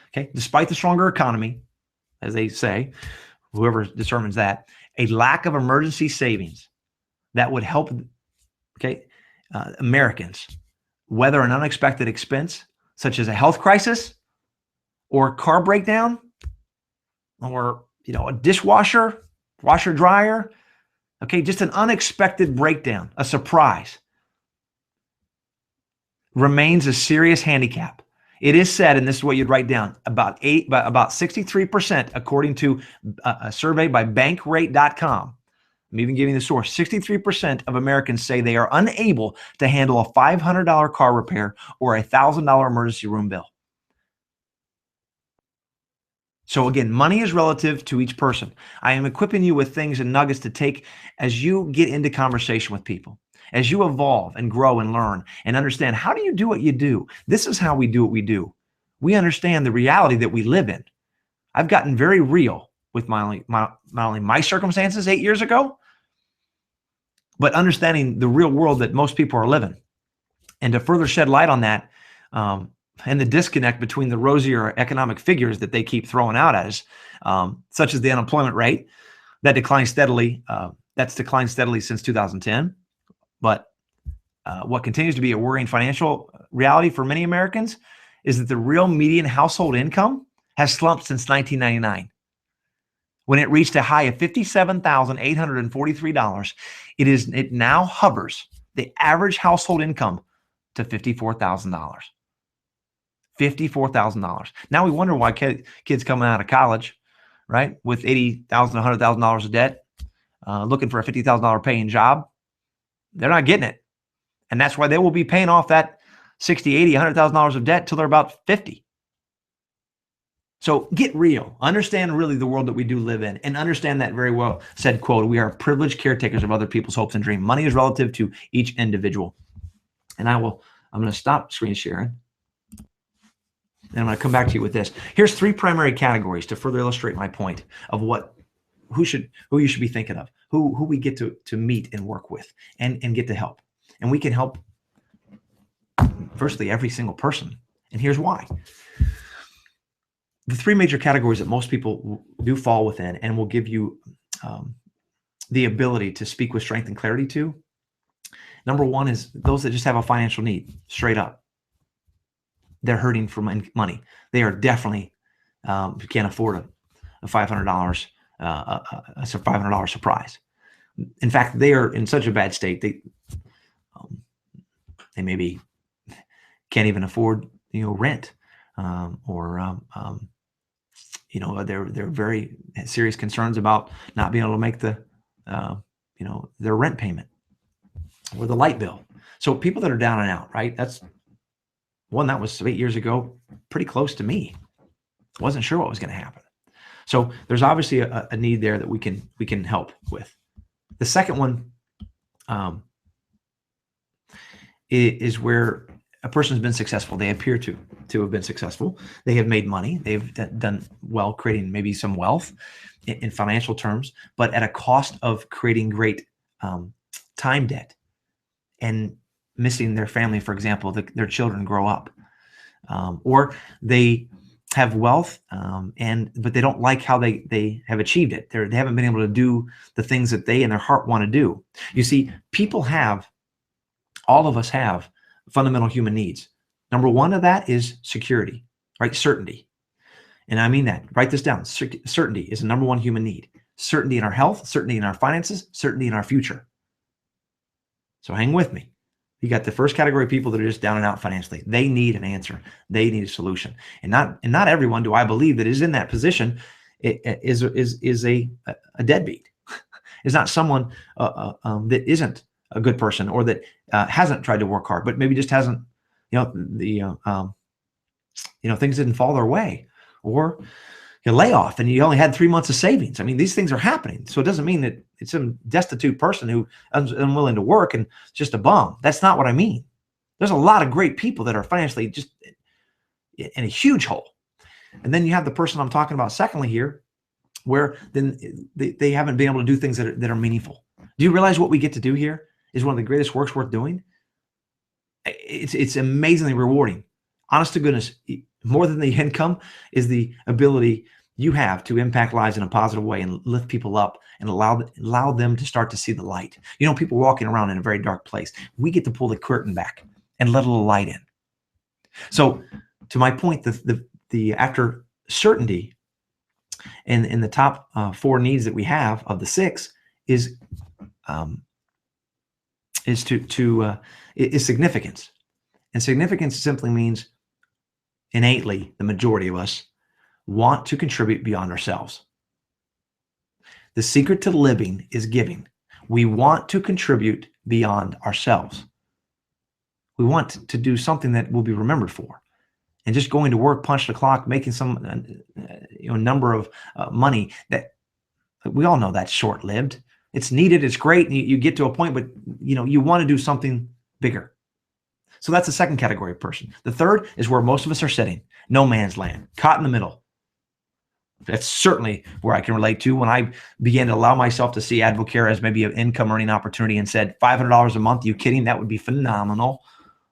Okay, despite the stronger economy, as they say, whoever determines that, a lack of emergency savings that would help, Americans weather an unexpected expense, such as a health crisis or a car breakdown or, a dishwasher, washer dryer. Okay, just an unexpected breakdown, a surprise, remains a serious handicap. It is said, and this is what you'd write down, about 63%, according to a survey by Bankrate.com. I'm even giving the source. 63% of Americans say they are unable to handle a $500 car repair or a $1,000 emergency room bill. So again, money is relative to each person. I am equipping you with things and nuggets to take as you get into conversation with people. As you evolve and grow and learn and understand, how do you do what you do? This is how we do what we do. We understand the reality that we live in. I've gotten very real with not only my circumstances 8 years ago, but understanding the real world that most people are living. And to further shed light on that, and the disconnect between the rosier economic figures that they keep throwing out at us, such as the unemployment rate that declined steadily. That's declined steadily since 2010. But what continues to be a worrying financial reality for many Americans is that the real median household income has slumped since 1999. When it reached a high of $57,843, it now hovers the average household income to $54,000. $54,000. Now we wonder why kids coming out of college, right, with $80,000, $100,000 of debt, looking for a $50,000 paying job, they're not getting it. And that's why they will be paying off that $60,000, $80,000, $100,000 of debt till they're about 50. So get real. Understand really the world that we do live in, and understand that very well said quote, we are privileged caretakers of other people's hopes and dreams. Money is relative to each individual. And I'm going to stop screen sharing. And I'm going to come back to you with this. Here's 3 primary categories to further illustrate my point of who you should be thinking of, who we get to meet and work with and get to help. And we can help, firstly, every single person. And here's why. The 3 major categories that most people do fall within and will give you the ability to speak with strength and clarity to. Number 1 is those that just have a financial need, straight up. They're hurting for money. They are definitely can't afford a $500 a $500 surprise. In fact, they are in such a bad state they maybe can't even afford rent, or they're very serious concerns about not being able to make the their rent payment or the light bill. So people that are down and out, right? That's one that was 8 years ago, pretty close to me. Wasn't sure what was going to happen. So there's obviously a need there that we can help with. The second one is where a person's been successful. They appear to have been successful. They have made money. They've done well, creating maybe some wealth in financial terms, but at a cost of creating great time debt and missing their family. For example, their children grow up, or they have wealth, but they don't like how they have achieved it. They haven't been able to do the things that they in their heart want to do. You see, all of us have fundamental human needs. Number 1 of that is security, right? Certainty. And I mean that. Write this down. Certainty is the number 1 human need. Certainty in our health, certainty in our finances, certainty in our future. So hang with me. You got the first category of people that are just down and out financially. They need an answer. They need a solution. And not everyone, do I believe, that is in that position is a deadbeat. Is not someone that isn't a good person, or that hasn't tried to work hard, but maybe just hasn't, things didn't fall their way, or layoff and you only had 3 months of savings. I mean, these things are happening. So it doesn't mean that it's some destitute person who is unwilling to work and just a bum. That's not what I mean. There's a lot of great people that are financially just in a huge hole. And then you have the person I'm talking about secondly here, where then they haven't been able to do things that are meaningful. Do you realize what we get to do here is one of the greatest works worth doing? It's amazingly rewarding. Honest to goodness, more than the income is the ability you have to impact lives in a positive way and lift people up and allow them to start to see the light. People walking around in a very dark place. We get to pull the curtain back and let a little light in. So to my point, the after certainty in the top 4 needs that we have of the 6 is significance. And significance simply means innately the majority of us want to contribute beyond ourselves. The secret to living is giving. We want to contribute beyond ourselves. We want to do something that we'll be remembered for. And just going to work, punch the clock, making some number of money, that we all know that's short-lived. It's needed, it's great, and you get to a point, but you want to do something bigger. So that's the second category of person. The third is where most of us are sitting, no man's land, caught in the middle. That's certainly where I can relate to when I began to allow myself to see Advocare as maybe an income earning opportunity and said, $500 a month, you kidding? That would be phenomenal.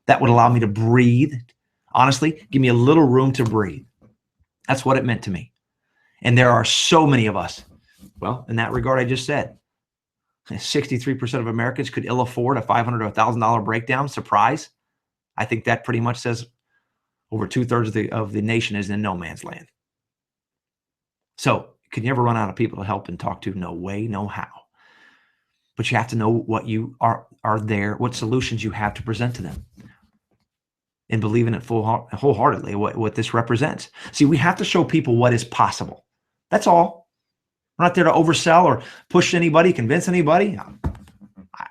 That would allow me to breathe. Honestly, give me a little room to breathe. That's what it meant to me. And there are so many of us. Well, in that regard, I just said, 63% of Americans could ill afford a $500 or $1,000 breakdown. Surprise. I think that pretty much says over 2/3 of the nation is in no man's land. So can you ever run out of people to help and talk to? No way, no how. But you have to know what you are there, what solutions you have to present to them, and believe in it wholeheartedly, what this represents. See, we have to show people what is possible. That's all. We're not there to oversell or push anybody, convince anybody.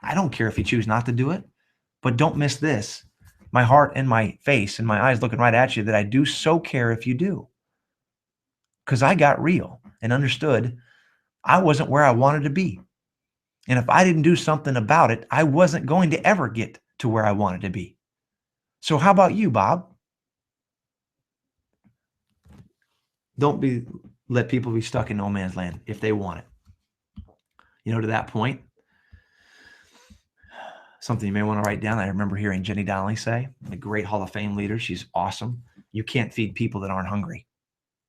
I don't care if you choose not to do it, but don't miss this. My heart and my face and my eyes looking right at you, that I do so care if you do. Because I got real and understood I wasn't where I wanted to be. And if I didn't do something about it, I wasn't going to ever get to where I wanted to be. So how about you, Bob? Don't let people be stuck in no man's land if they want it. To that point, something you may want to write down. I remember hearing Jenny Donnelly say, a great Hall of Fame leader. She's awesome. You can't feed people that aren't hungry.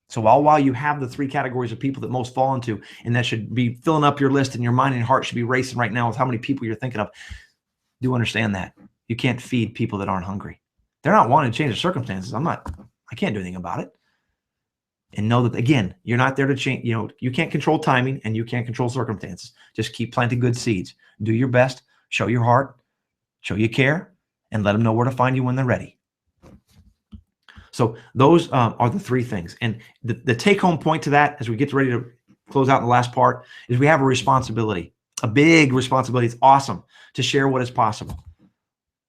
So while you have the 3 categories of people that most fall into, and that should be filling up your list, and your mind and heart should be racing right now with how many people you're thinking of, do understand that you can't feed people that aren't hungry. They're not wanting to change their circumstances. I can't do anything about it. And know that, again, you're not there to change. You can't control timing and you can't control circumstances. Just keep planting good seeds. Do your best. Show your heart. Show you care. And let them know where to find you when they're ready. So those are the 3 things. And the take-home point to that, as we get ready to close out in the last part, is we have a responsibility, a big responsibility. It's awesome to share what is possible,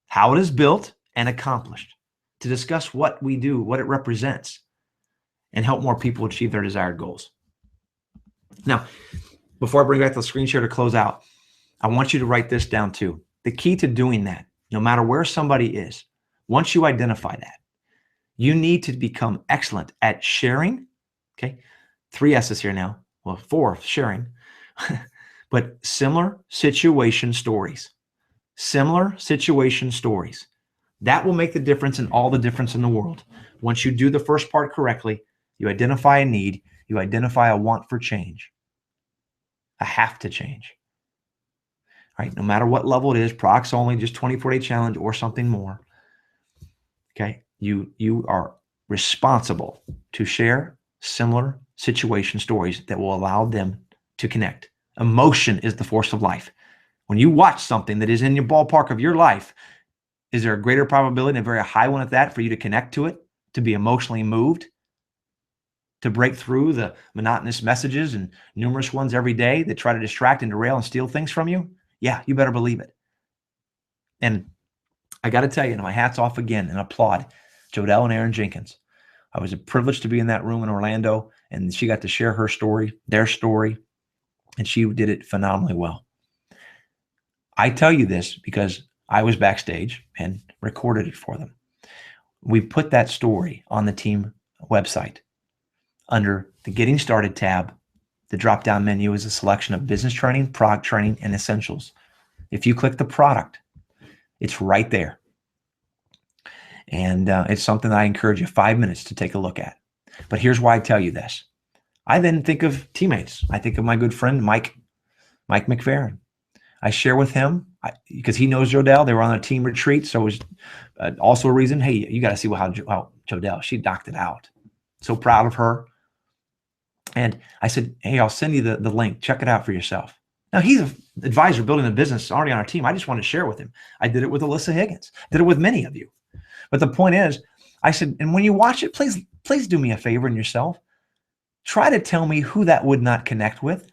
how it is built and accomplished, to discuss what we do, what it represents, and help more people achieve their desired goals. Now, before I bring back the screen share to close out, I want you to write this down too. The key to doing that, no matter where somebody is, once you identify that, you need to become excellent at sharing. Okay. 3 S's here now. Well, 4, sharing, but similar situation stories. Similar situation stories. That will make the difference, and all the difference in the world. Once you do the first part correctly, you identify a need, you identify a want for change, a have to change. All right. No matter what level it is, products only, just 24-day challenge or something more. Okay. You are responsible to share similar situation stories that will allow them to connect. Emotion is the force of life. When you watch something that is in your ballpark of your life, Is there a greater probability, and a very high one at that, for you to connect to it, to be emotionally moved, to break through the monotonous messages and numerous ones every day that try to distract and derail and steal things from you? Yeah, you better believe it. And I got to tell you, my hat's off again and applaud Jodelle and Aaron Jenkins. I was privileged to be in that room in Orlando, and she got to share her story, their story, and she did it phenomenally well. I tell you this because I was backstage and recorded it for them. We put that story on the team website. Under the Getting Started tab, the drop-down menu is a selection of business training, product training, and essentials. If you click the product, it's right there. And it's something that I encourage you 5 minutes to take a look at. But here's why I tell you this. I then think of teammates. I think of my good friend, Mike McFerrin. I share with him because he knows Jodelle. They were on a team retreat. So it was also a reason, hey, you got to see how Jodelle, she knocked it out. So proud of her. And I said, hey, I'll send you the link. Check it out for yourself. Now, he's an advisor building a business already on our team. I just wanted to share with him. I did it with Alyssa Higgins. Did it with many of you. But the point is, I said, and when you watch it, please do me a favor and yourself. Try to tell me who that would not connect with.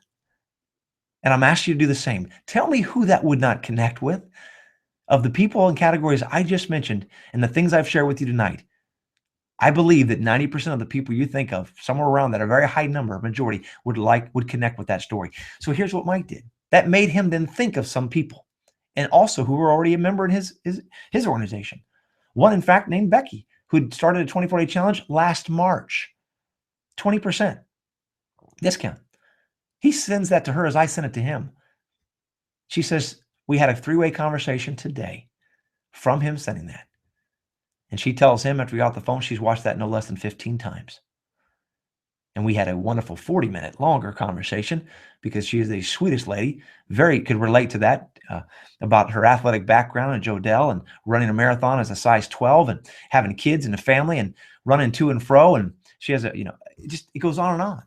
And I'm asking you to do the same. Tell me who that would not connect with. Of the people and categories I just mentioned and the things I've shared with you tonight, I believe that 90% of the people you think of, somewhere around that, a very high number, majority, would connect with that story. So here's what Mike did. That made him then think of some people, and also who were already a member in his organization. One, in fact, named Becky, who started a 24-day challenge last March. 20% discount. He sends that to her as I sent it to him. She says, we had a 3-way conversation today from him sending that. And she tells him after we got off the phone, she's watched that no less than 15 times. And we had a wonderful 40-minute longer conversation because she is the sweetest lady, could relate to that, about her athletic background and Jodelle and running a marathon as a size 12 and having kids and a family and running to and fro. And she has it goes on and on.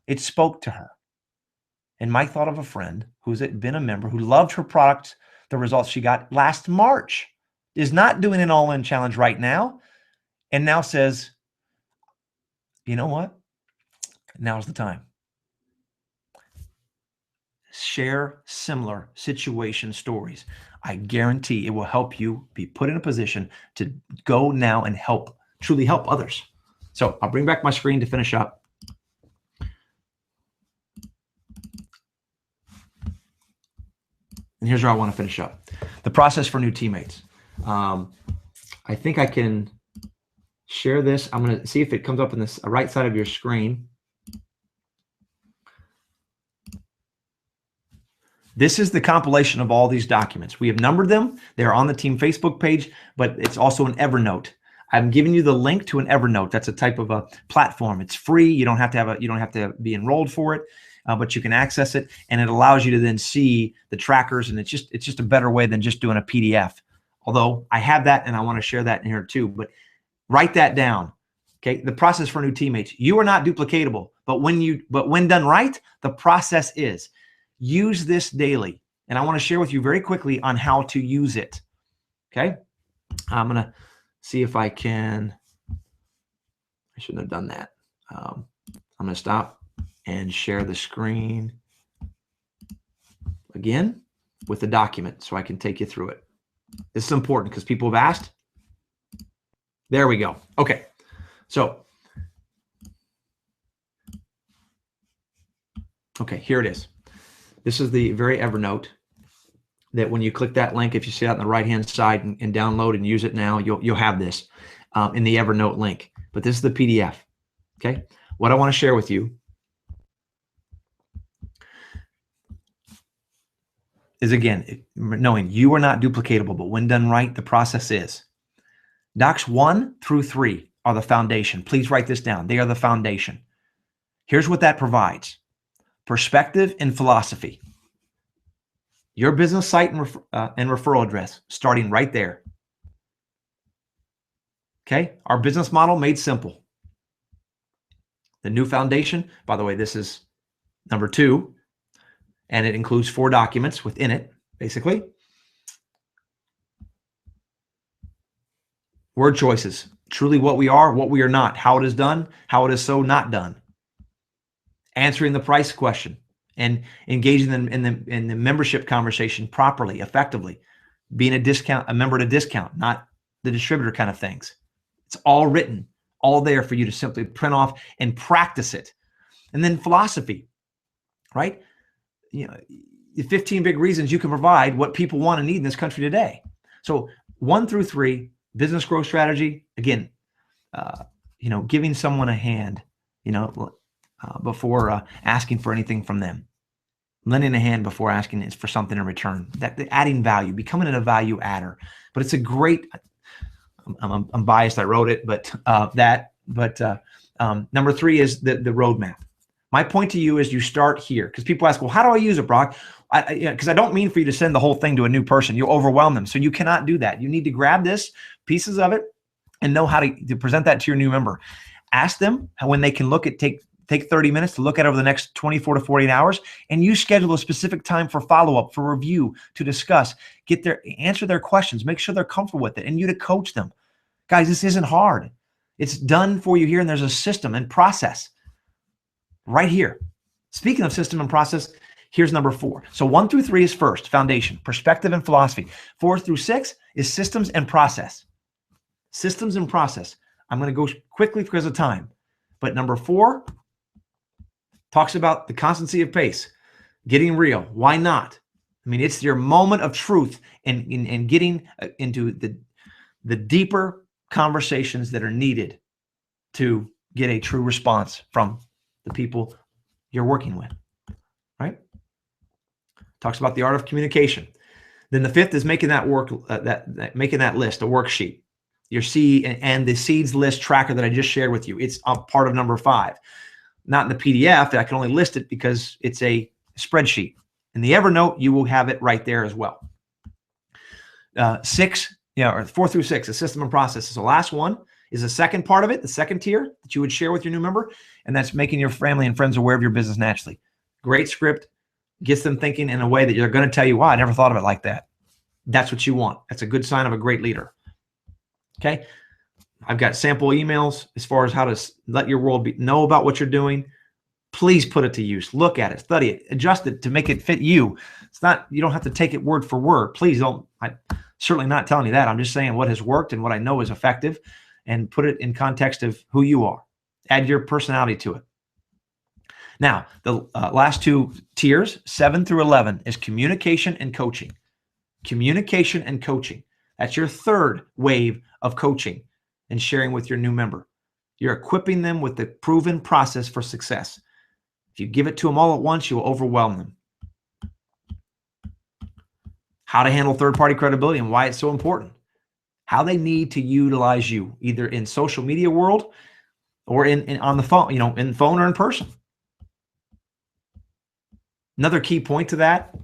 It spoke to her. And Mike thought of a friend who's been a member who loved her product, the results she got last March, is not doing an all-in challenge right now, and now says, you know what? Now's the time. Share similar situation stories. I guarantee it will help you be put in a position to go now and truly help others. So I'll bring back my screen to finish up. And here's where I want to finish up. The process for new teammates. I think I can share this. I'm going to see if it comes up on this right side of your screen. This is the compilation of all these documents. We have numbered them. They're on the team Facebook page, but it's also an Evernote. I'm giving you the link to an Evernote. That's a type of a platform. It's free. You don't have to be enrolled for it, but you can access it, and it allows you to then see the trackers. And it's just a better way than just doing a PDF. Although I have that, and I want to share that in here too. But write that down. Okay, the process for new teammates. You are not duplicatable, but when done right, the process is. Use this daily. And I want to share with you very quickly on how to use it. Okay. I'm going to see if I can. I shouldn't have done that. I'm going to stop and share the screen again with the document so I can take you through it. This is important because people have asked. There we go. Okay. So, okay, here it is. This is the very Evernote that when you click that link, if you see it on the right-hand side and download and use it now, you'll have this in the Evernote link. But this is the PDF, okay? What I want to share with you is, again, knowing you are not duplicatable, but when done right, the process is. Docs 1 through 3 are the foundation. Please write this down. They are the foundation. Here's what that provides. Perspective and philosophy. Your business site and referral address, starting right there. Okay, our business model made simple. The new foundation, by the way, this is number 2, and it includes 4 documents within it, basically. Word choices, truly what we are, what we are not, how it is done, how it is so not done. Answering the price question and engaging them in the membership conversation properly, effectively. Being a member at a discount, not the distributor kind of things. It's all written, all there for you to simply print off and practice it. And then philosophy, right? The 15 big reasons you can provide what people want and need in this country today. So 1 through 3, business growth strategy. Again, giving someone a hand, before asking for anything from them. Lending a hand before asking for something in return. That adding value, becoming a value adder. But it's a great. I'm biased. I wrote it, but number 3 is the roadmap. My point to you is you start here, because people ask, well, how do I use it, Brock? Because I don't mean for you to send the whole thing to a new person. You'll overwhelm them. So you cannot do that. You need to grab pieces of it and know how to present that to your new member. Ask them when they can take 30 minutes to look at it over the next 24 to 48 hours, and you schedule a specific time for follow-up, for review, to discuss, answer their questions, make sure they're comfortable with it, and you to coach them. Guys, this isn't hard. It's done for you here, and there's a system and process right here. Speaking of system and process, here's number 4. So 1 through 3 is first, foundation, perspective, and philosophy. 4 through 6 is systems and process. Systems and process. I'm going to go quickly because of time. But number 4 talks about the constancy of pace, getting real. Why not? I mean, it's your moment of truth and getting into the deeper conversations that are needed to get a true response from the people you're working with, right? Talks about the art of communication. Then the 5th is making that making that list, a worksheet. Your seed and the seeds list tracker that I just shared with you. It's a part of number 5. Not in the PDF. I can only list it because it's a spreadsheet. In the Evernote, you will have it right there as well. 6, or 4 through 6, the system and processes. The last one is the second part of it, the second tier that you would share with your new member, and that's making your family and friends aware of your business naturally. Great script, gets them thinking in a way that you're going to tell you, wow, I never thought of it like that. That's what you want. That's a good sign of a great leader. Okay. I've got sample emails as far as how to let your world know about what you're doing. Please put it to use. Look at it, study it, adjust it to make it fit you. It's not, you don't have to take it word for word. Please don't. I'm certainly not telling you that. I'm just saying what has worked and what I know is effective, and put it in context of who you are. Add your personality to it. Now, the last 2 tiers, 7 through 11, is communication and coaching. Communication and coaching. That's your 3rd wave of coaching and sharing with your new member. You're equipping them with the proven process for success. If you give it to them all at once, you will overwhelm them. How to handle third-party credibility and why it's so important. How they need to utilize you, either in social media world or on the phone, in phone or in person. Another key point to that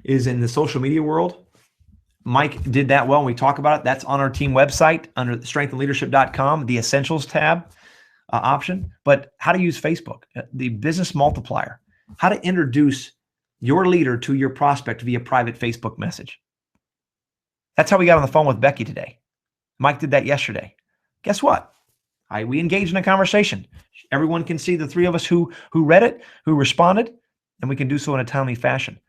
is in the social media world. Mike did that well, and we talk about it. That's on our team website under strengthandleadership.com, the essentials tab option. But how to use Facebook, the business multiplier, how to introduce your leader to your prospect via private Facebook message. That's how we got on the phone with Becky today. Mike did that yesterday. Guess what? We engaged in a conversation. Everyone can see the 3 of us who read it, who responded, and we can do so in a timely fashion.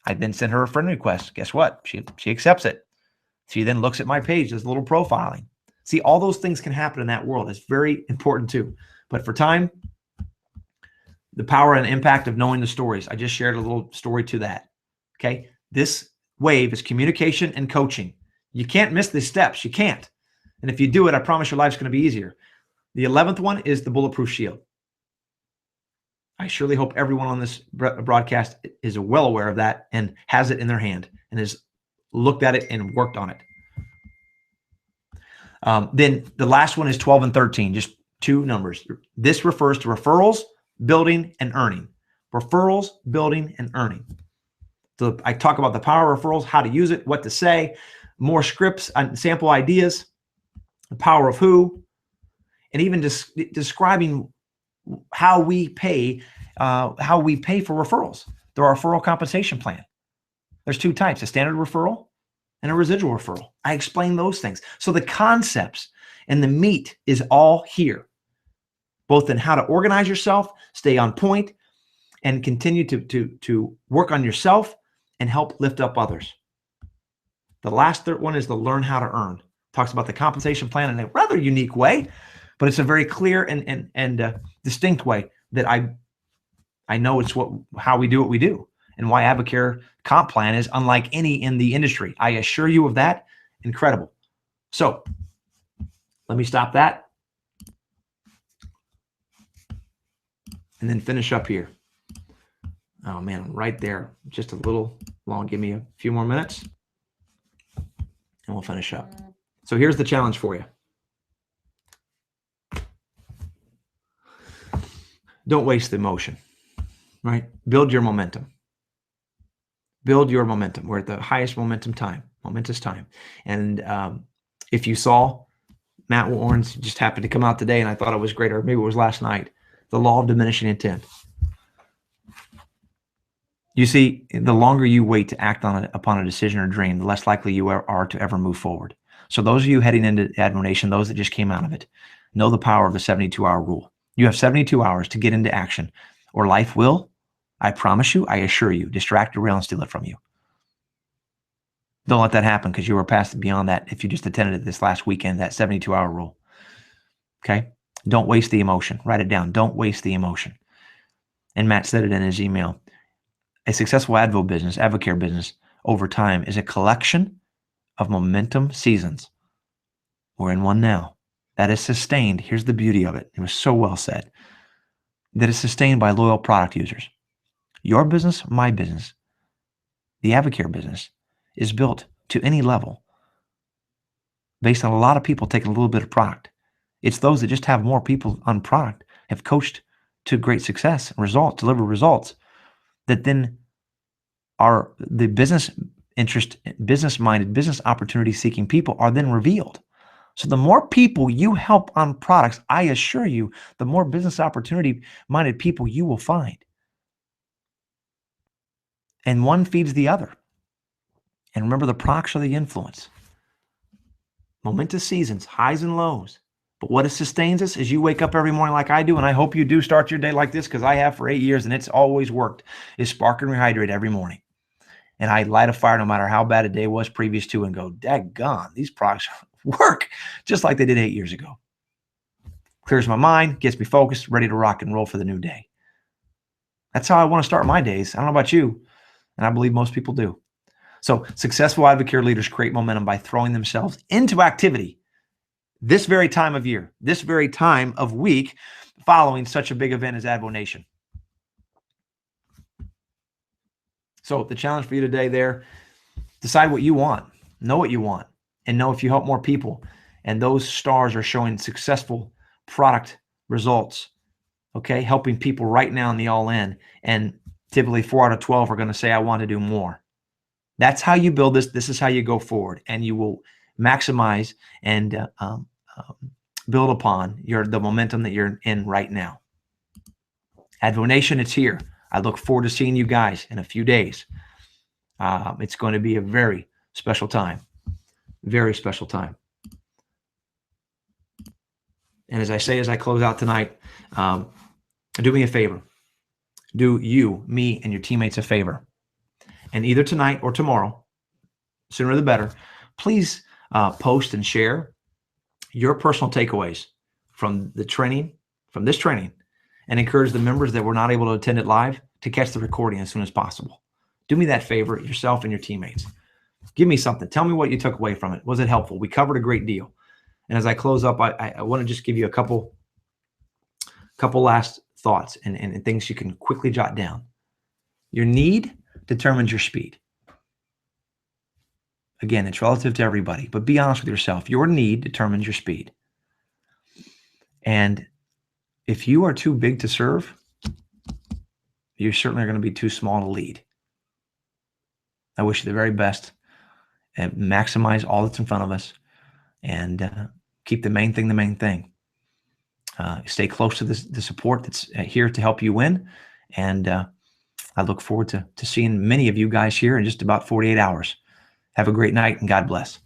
I then sent her a friend request. Guess what? She accepts it. She then looks at my page, does a little profiling. See, all those things can happen in that world. It's very important too. But for time, the power and impact of knowing the stories. I just shared a little story to that. Okay. This wave is communication and coaching. You can't miss these steps. You can't. And if you do it, I promise your life's going to be easier. The 11th one is the Bulletproof Shield. I surely hope everyone on this broadcast is well aware of that and has it in their hand and has looked at it and worked on it. Then the last one is 12 and 13, just 2 numbers. This refers to referrals, building, and earning. Referrals, building, and earning. So I talk about the power of referrals, how to use it, what to say, more scripts, sample ideas, the power of who, and even describing how we pay for referrals through our referral compensation plan. There's 2 types: a standard referral and a residual referral. I explain those things. So the concepts and the meat is all here, both in how to organize yourself, stay on point, and continue to work on yourself and help lift up others. The last third one is the learn how to earn. Talks about the compensation plan in a rather unique way, but it's a very clear and distinct way that I know it's how we do what we do, and why Advocare comp plan is unlike any in the industry. I assure you of that. Incredible. So let me stop that and then finish up here. Oh man, right there, just a little long. Give me a few more minutes and we'll finish up. So here's the challenge for you. Don't waste the emotion, right? Build your momentum. Build your momentum. We're at the highest momentous time. And if you saw Matt Warren's just happened to come out today, and I thought it was great, or maybe it was last night, the law of diminishing intent. You see, the longer you wait to act upon a decision or dream, the less likely you are to ever move forward. So those of you heading into Advonation, those that just came out of it, know the power of the 72-hour rule. You have 72 hours to get into action, or life will, I promise you, I assure you, distract, derail, and steal it from you. Don't let that happen, because you were past beyond that if you just attended it this last weekend, that 72-hour rule. Okay? Don't waste the emotion. Write it down. Don't waste the emotion. And Matt said it in his email. A successful Advocare business over time is a collection of momentum seasons. We're in one now. That is sustained. Here's the beauty of it. It was so well said. That is sustained by loyal product users. Your business, my business, the Advocare business is built to any level based on a lot of people taking a little bit of product. It's those that just have more people on product, have coached to great success and results, deliver results, that then are the business-minded, business opportunity-seeking people are then revealed. So the more people you help on products, I assure you, the more business opportunity-minded people you will find. And one feeds the other. And remember, the products are the influence. Momentous seasons, highs and lows. But what sustains us is you wake up every morning like I do, and I hope you do start your day like this, because I have for 8 years and it's always worked, is Spark and Rehydrate every morning. And I light a fire no matter how bad a day was previous to and go, daggone, these products work just like they did 8 years ago. Clears my mind, gets me focused, ready to rock and roll for the new day. That's how I want to start my days. I don't know about you, and I believe most people do. So successful Advocare leaders create momentum by throwing themselves into activity this very time of year, this very time of week, following such a big event as Advonation. So the challenge for you today there, decide what you want, know what you want, and know if you help more people, and those stars are showing successful product results, okay, helping people right now in the all-in, and typically 4 out of 12 are going to say, I want to do more. That's how you build this. This is how you go forward, and you will maximize and build upon the momentum that you're in right now. Advonation, it's here. I look forward to seeing you guys in a few days. It's going to be a very special time. Very special time. And as I say, as I close out tonight, do me a favor. Do you, me, and your teammates a favor. And either tonight or tomorrow, sooner the better, please post and share your personal takeaways from the training, from this training, and encourage the members that were not able to attend it live to catch the recording as soon as possible. Do me that favor, yourself and your teammates. Give me something. Tell me what you took away from it. Was it helpful? We covered a great deal. And as I close up, I want to just give you a couple last thoughts and things you can quickly jot down. Your need determines your speed. Again, it's relative to everybody, but be honest with yourself. Your need determines your speed. And if you are too big to serve, you certainly are going to be too small to lead. I wish you the very best, and maximize all that's in front of us, and keep the main thing the main thing. Stay close to the support that's here to help you win. And I look forward to seeing many of you guys here in just about 48 hours. Have a great night and God bless.